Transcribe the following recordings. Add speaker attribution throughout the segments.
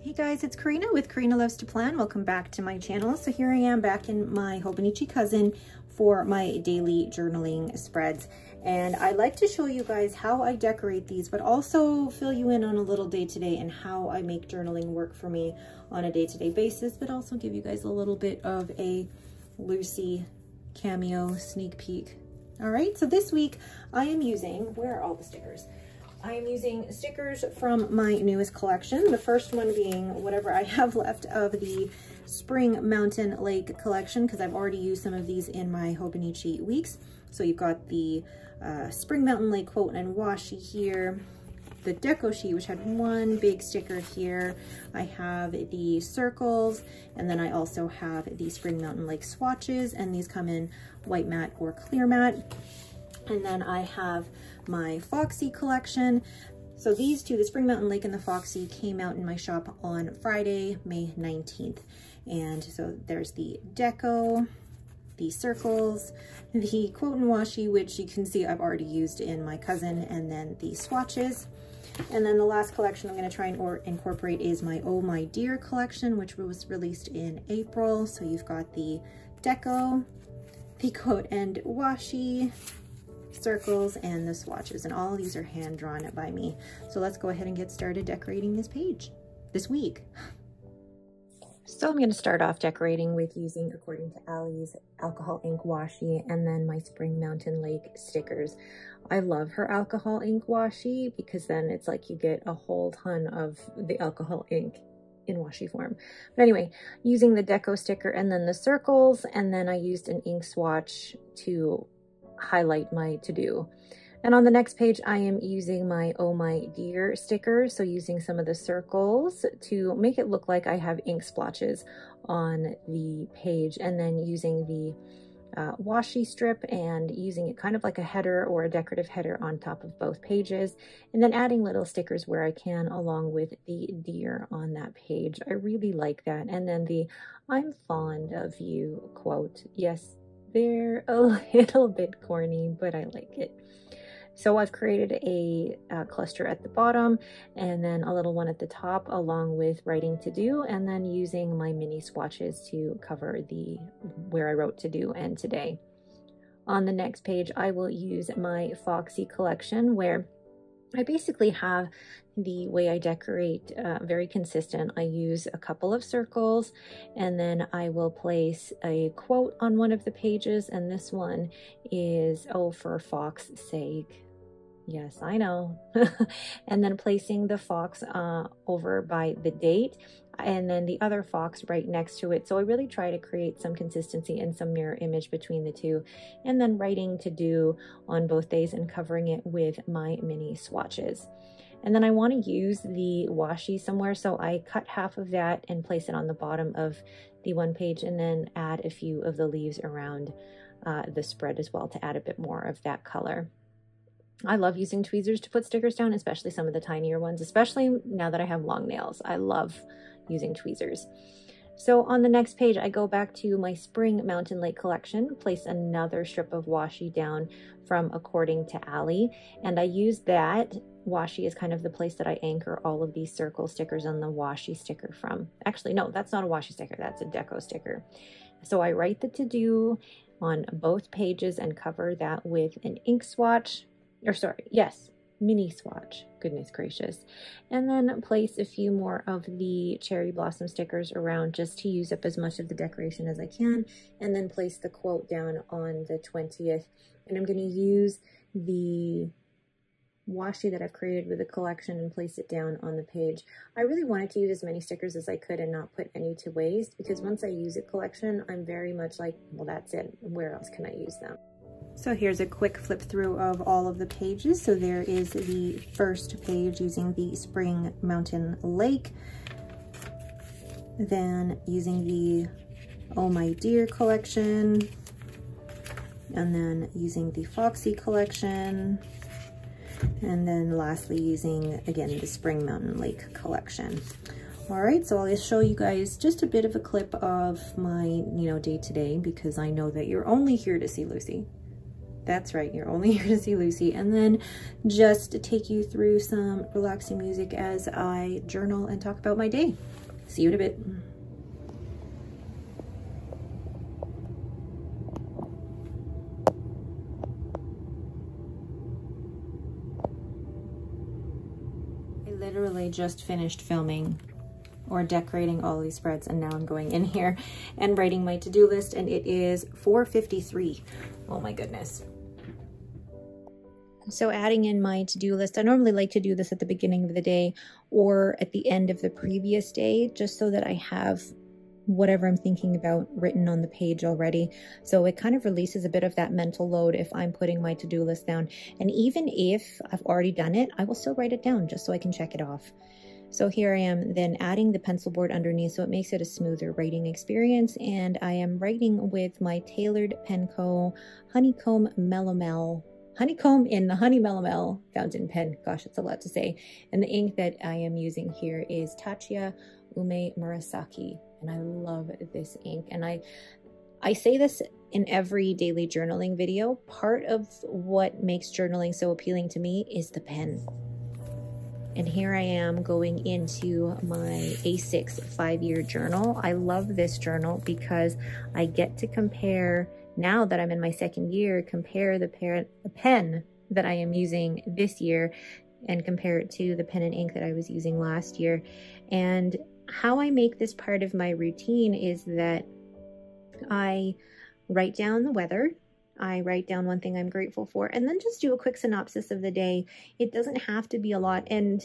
Speaker 1: Hey guys, it's Karina with Karina Loves to Plan. Welcome back to my channel. So here I am back in my Hobonichi Cousin for my daily journaling spreads. And I like to show you guys how I decorate these, but also fill you in on a little day-to-day and how I make journaling work for me on a day-to-day basis, but also give you guys a little bit of a Lucy cameo sneak peek. All right, so this week I am using, where are all the stickers? I am using stickers from my newest collection. The first one being whatever I have left of the Spring Mountain Lake collection, because I've already used some of these in my Hobonichi weeks. So you've got the Spring Mountain Lake quote and washi here, the deco sheet, which had one big sticker here. I have the circles, and then I also have the Spring Mountain Lake swatches, and these come in white matte or clear matte. And then I have my Foxy collection. So these two, the Spring Mountain Lake and the Foxy, came out in my shop on Friday, May 19th. And so there's the deco, the circles, the quote and washi, which you can see I've already used in my cousin, and then the swatches. And then the last collection I'm going to try and incorporate is my Oh My Dear collection, which was released in April. So you've got the deco, the quote and washi, circles, and the swatches, and all of these are hand drawn by me. So let's go ahead and get started decorating this page this week. So I'm going to start off decorating with using According to Allie's alcohol ink washi and then my Spring Mountain Lake stickers. I love her alcohol ink washi because then it's like you get a whole ton of the alcohol ink in washi form. But anyway, using the deco sticker and then the circles, and then I used an ink swatch to highlight my to-do. And on the next page, I am using my Oh My Dear stickers. So using some of the circles to make it look like I have ink splotches on the page, and then using the washi strip and using it kind of like a header or a decorative header on top of both pages, and then adding little stickers where I can along with the deer on that page. I really like that. And then the I'm fond of you quote. Yes, they're a little bit corny, but I like it. So I've created a cluster at the bottom and then a little one at the top along with writing to do, and then using my mini swatches to cover the where I wrote to do and today. On the next page, I will use my Foxy collection, where I basically have the way I decorate very consistent. I use a couple of circles, and then I will place a quote on one of the pages, and this one is, oh, for fox's sake. Yes, I know. And then placing the fox over by the date, and then the other fox right next to it. So I really try to create some consistency and some mirror image between the two, and then writing to do on both days and covering it with my mini swatches. And then I want to use the washi somewhere, so I cut half of that and place it on the bottom of the one page, and then add a few of the leaves around the spread as well to add a bit more of that color. I love using tweezers to put stickers down, especially some of the tinier ones, especially now that I have long nails. I love using tweezers. So on the next page, I go back to my Spring Mountain Lake collection, place another strip of washi down from According to Allie, and I use that washi as kind of the place that I anchor all of these circle stickers on the washi sticker from. Actually, no, that's not a washi sticker, that's a deco sticker. So I write the to-do on both pages and cover that with an ink swatch, or sorry, yes, mini swatch, goodness gracious, and then place a few more of the cherry blossom stickers around just to use up as much of the decoration as I can, and then place the quote down on the 20th. And I'm going to use the washi that I've created with the collection and place it down on the page. I really wanted to use as many stickers as I could and not put any to waste, because once I use a collection, I'm very much like, well, that's it, where else can I use them? So here's a quick flip through of all of the pages. So there is the first page using the Spring Mountain Lake, then using the Oh My Dear collection, and then using the Foxy collection, and then lastly using, again, the Spring Mountain Lake collection. All right, so I'll show you guys just a bit of a clip of my, day-to-day, because I know that you're only here to see Lucy. That's right, you're only here to see Lucy. And then just take you through some relaxing music as I journal and talk about my day. See you in a bit. I literally just finished filming or decorating all these spreads, and now I'm going in here and writing my to-do list, and it is 4:53. Oh my goodness. So adding in my to-do list, I normally like to do this at the beginning of the day or at the end of the previous day, just so that I have whatever I'm thinking about written on the page already. So it kind of releases a bit of that mental load if I'm putting my to-do list down. And even if I've already done it, I will still write it down just so I can check it off. So here I am then adding the pencil board underneath, so it makes it a smoother writing experience. And I am writing with my Tailored Penco Honeycomb Honeycomb in the Honey Melomel fountain pen. Gosh, that's a lot to say. And the ink that I am using here is Tatcha Ume Murasaki. And I love this ink. And I say this in every daily journaling video. Part of what makes journaling so appealing to me is the pen. And here I am going into my A6 5-year journal. I love this journal because I get to compare, now that I'm in my 2nd year, compare the pen that I am using this year and compare it to the pen and ink that I was using last year. And how I make this part of my routine is that I write down the weather. I write down one thing I'm grateful for, and then just do a quick synopsis of the day. It doesn't have to be a lot. And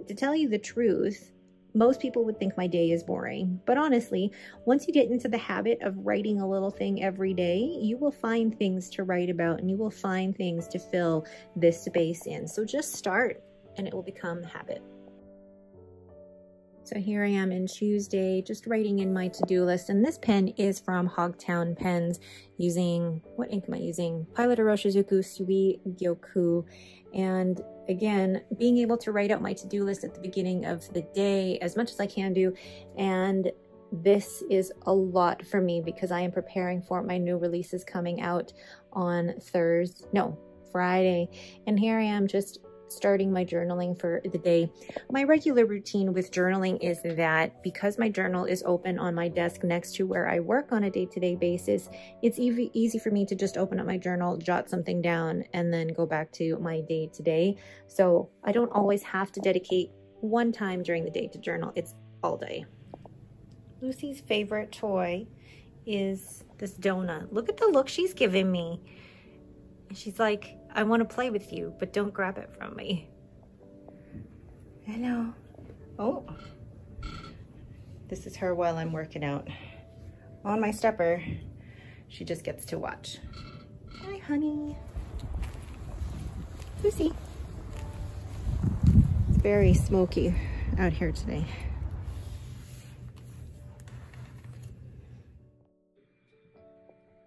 Speaker 1: to tell you the truth, most people would think my day is boring. But honestly, once you get into the habit of writing a little thing every day, you will find things to write about and you will find things to fill this space in. So just start and it will become habit. So here I am in Tuesday, just writing in my to-do list. And this pen is from Hogtown Pens, using, what ink am I using? Pilot Aroshizuku Sui Gyoku. And again, being able to write out my to-do list at the beginning of the day as much as I can do. And this is a lot for me because I am preparing for my new releases coming out on Friday. And here I am just starting my journaling for the day. My regular routine with journaling is that because my journal is open on my desk next to where I work on a day-to-day basis, it's easy for me to just open up my journal, jot something down, and then go back to my day-to-day. So I don't always have to dedicate one time during the day to journal. It's all day. Lucy's favorite toy is this donut. Look at the look she's giving me. She's like, I want to play with you, but don't grab it from me. Hello. Oh, this is her while I'm working out. On my stepper, she just gets to watch. Hi, honey. Lucy. It's very smoky out here today.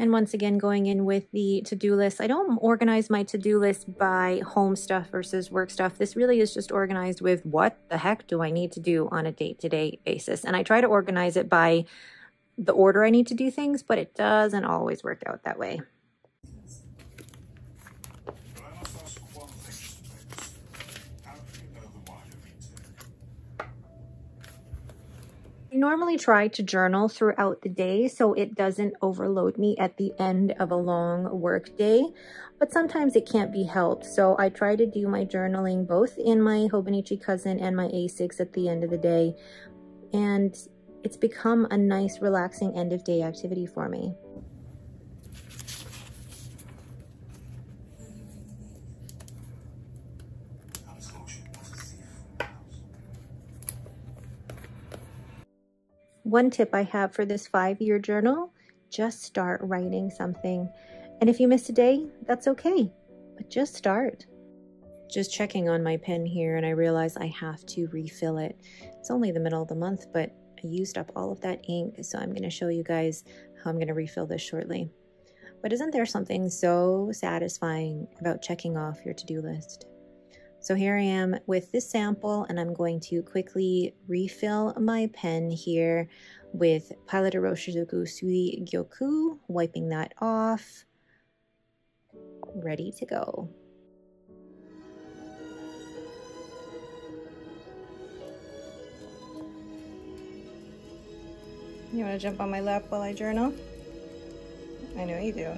Speaker 1: And once again, going in with the to-do list, I don't organize my to-do list by home stuff versus work stuff. This really is just organized with what the heck do I need to do on a day-to-day basis. And I try to organize it by the order I need to do things, but it doesn't always work out that way. I normally try to journal throughout the day so it doesn't overload me at the end of a long work day, but sometimes it can't be helped. So I try to do my journaling both in my Hobonichi Cousin and my A6 at the end of the day, and it's become a nice relaxing end of day activity for me. One tip I have for this 5-year journal, just start writing something. And if you miss a day, that's okay, but just start. Just checking on my pen here and I realize I have to refill it. It's only the middle of the month, but I used up all of that ink, so I'm gonna show you guys how I'm gonna refill this shortly. But isn't there something so satisfying about checking off your to-do list? So here I am with this sample, and I'm going to quickly refill my pen here with Pilot Aroshizuku Sui Gyoku, wiping that off. ready to go. You want to jump on my lap while I journal? I know you do.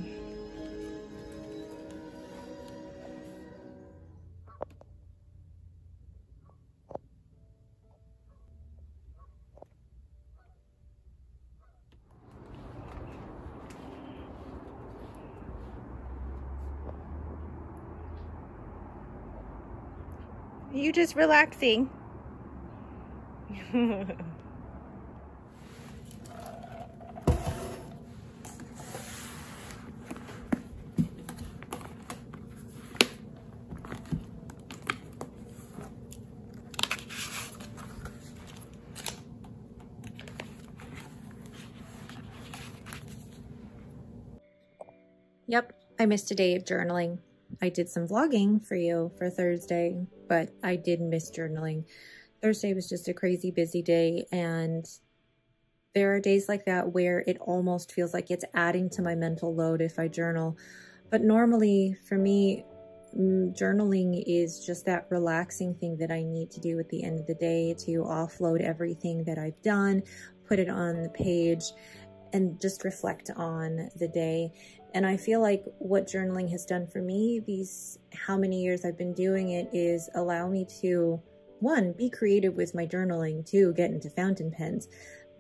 Speaker 1: Are you just relaxing? Yep, I missed a day of journaling. I did some vlogging for you for Thursday, but I did miss journaling. Thursday was just a crazy busy day, and there are days like that where it almost feels like it's adding to my mental load if I journal. But normally for me, journaling is just that relaxing thing that I need to do at the end of the day to offload everything that I've done, put it on the page, and just reflect on the day. And I feel like what journaling has done for me these how many years I've been doing it is allow me to, 1, be creative with my journaling, 2, get into fountain pens,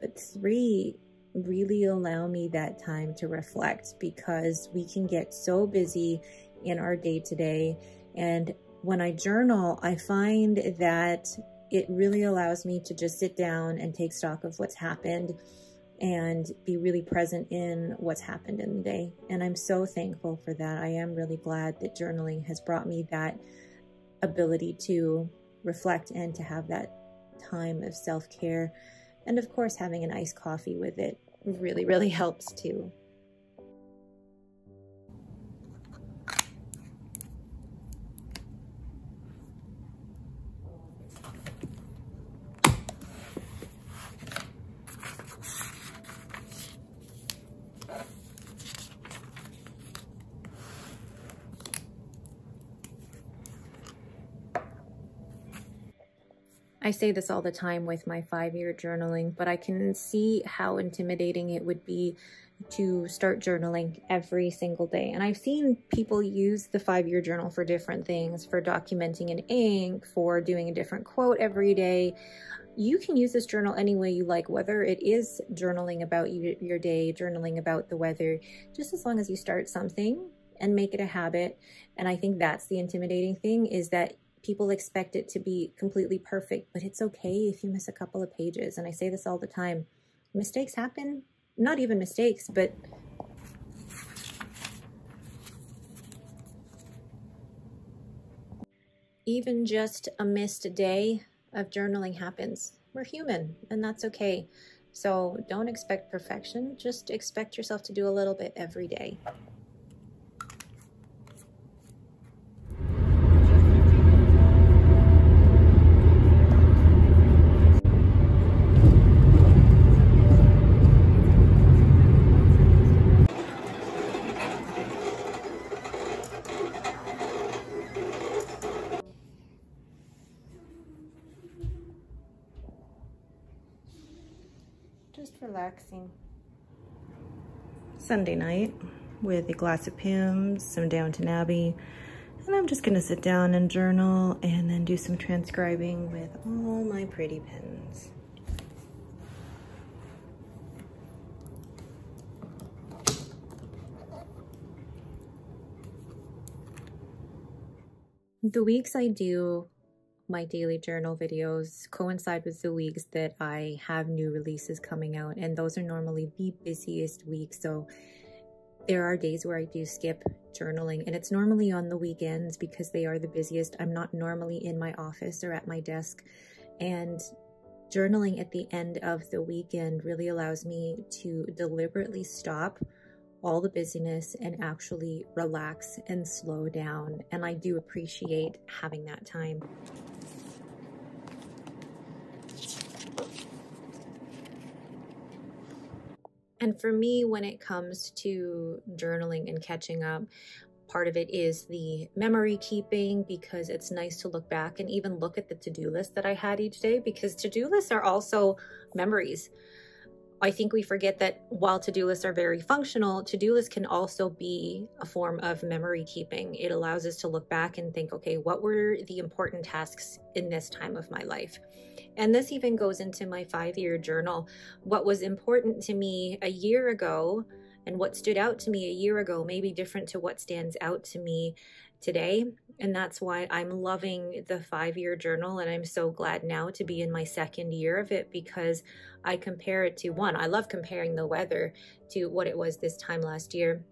Speaker 1: but 3, really allow me that time to reflect, because we can get so busy in our day-to-day. And when I journal, I find that it really allows me to just sit down and take stock of what's happened and be really present in what's happened in the day. And I'm so thankful for that. I am really glad that journaling has brought me that ability to reflect and to have that time of self-care. And of course, having an iced coffee with it really, really helps too. I say this all the time with my 5-year journaling, but I can see how intimidating it would be to start journaling every single day. And I've seen people use the 5-year journal for different things, for documenting in ink, for doing a different quote every day. You can use this journal any way you like, whether it is journaling about your day, journaling about the weather, just as long as you start something and make it a habit. And I think that's the intimidating thing, is that people expect it to be completely perfect, but it's okay if you miss a couple of pages. And I say this all the time. Mistakes happen. Not even mistakes, but even just a missed day of journaling happens. We're human, and that's okay. So don't expect perfection. Just expect yourself to do a little bit every day. Just relaxing. Sunday night with a glass of Pimm's, some Downton Abbey, and I'm just gonna sit down and journal and then do some transcribing with all my pretty pens. The weeks I do my daily journal videos coincide with the weeks that I have new releases coming out, and those are normally the busiest weeks. So there are days where I do skip journaling, and it's normally on the weekends because they are the busiest. I'm not normally in my office or at my desk, and journaling at the end of the weekend really allows me to deliberately stop all the busyness and actually relax and slow down. And I do appreciate having that time. And for me, when it comes to journaling and catching up, part of it is the memory keeping, because it's nice to look back and even look at the to-do list that I had each day, because to-do lists are also memories. I think we forget that while to-do lists are very functional, to-do lists can also be a form of memory keeping. It allows us to look back and think, okay, what were the important tasks in this time of my life? And this even goes into my 5-year journal. What was important to me a year ago and what stood out to me a year ago may be different to what stands out to me today. And that's why I'm loving the 5-year journal. And I'm so glad now to be in my 2nd year of it, because I compare it to, one, I love comparing the weather to what it was this time last year.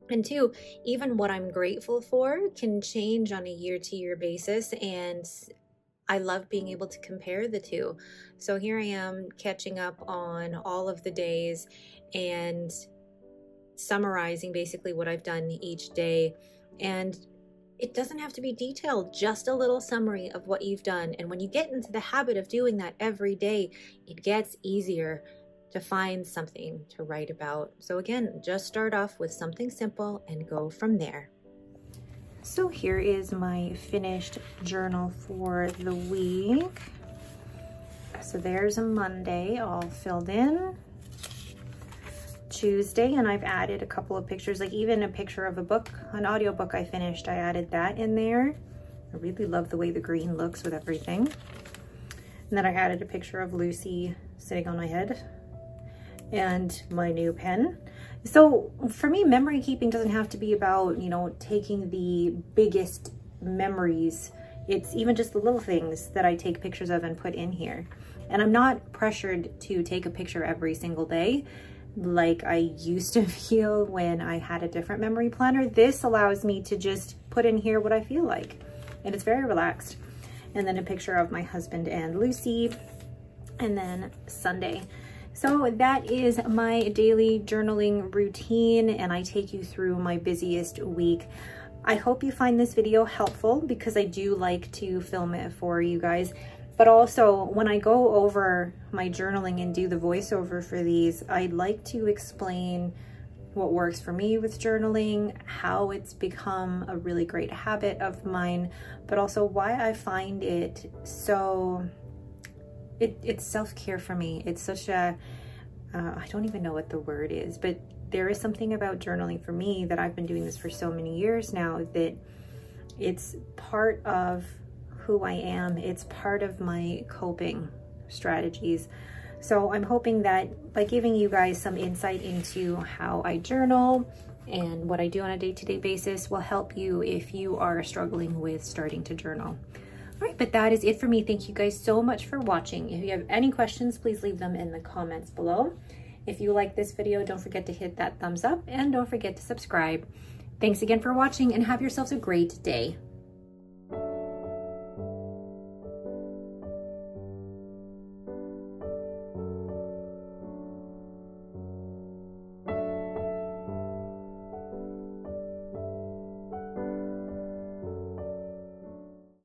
Speaker 1: And two, even what I'm grateful for can change on a year-to-year basis. And I love being able to compare the two. So here I am catching up on all of the days and summarizing basically what I've done each day. And it doesn't have to be detailed, just a little summary of what you've done. And when you get into the habit of doing that every day, it gets easier to find something to write about. So again, just start off with something simple and go from there. So here is my finished journal for the week. So there's a Monday all filled in. Tuesday, and I've added a couple of pictures, like even a picture of a book, an audiobook I finished. I added that in there. I really love the way the green looks with everything. And then I added a picture of Lucy sitting on my head and my new pen. So for me, memory keeping doesn't have to be about, you know, taking the biggest memories. It's even just the little things that I take pictures of and put in here. And I'm not pressured to take a picture every single day like I used to feel when I had a different memory planner. This allows me to just put in here what I feel like, and it's very relaxed. And then a picture of my husband and Lucy, and then Sunday. So that is my daily journaling routine, and I take you through my busiest week. I hope you find this video helpful, because I do like to film it for you guys. But also, when I go over my journaling and do the voiceover for these, I'd like to explain what works for me with journaling, how it's become a really great habit of mine, but also why I find it so, it's self-care for me. It's such a, I don't even know what the word is, but there is something about journaling for me that I've been doing this for so many years now that it's part of who I am. It's part of my coping strategies. So I'm hoping that by giving you guys some insight into how I journal and what I do on a day-to-day basis will help you if you are struggling with starting to journal. All right, but that is it for me. Thank you guys so much for watching. If you have any questions, please leave them in the comments below. If you like this video, don't forget to hit that thumbs up and don't forget to subscribe. Thanks again for watching and have yourselves a great day.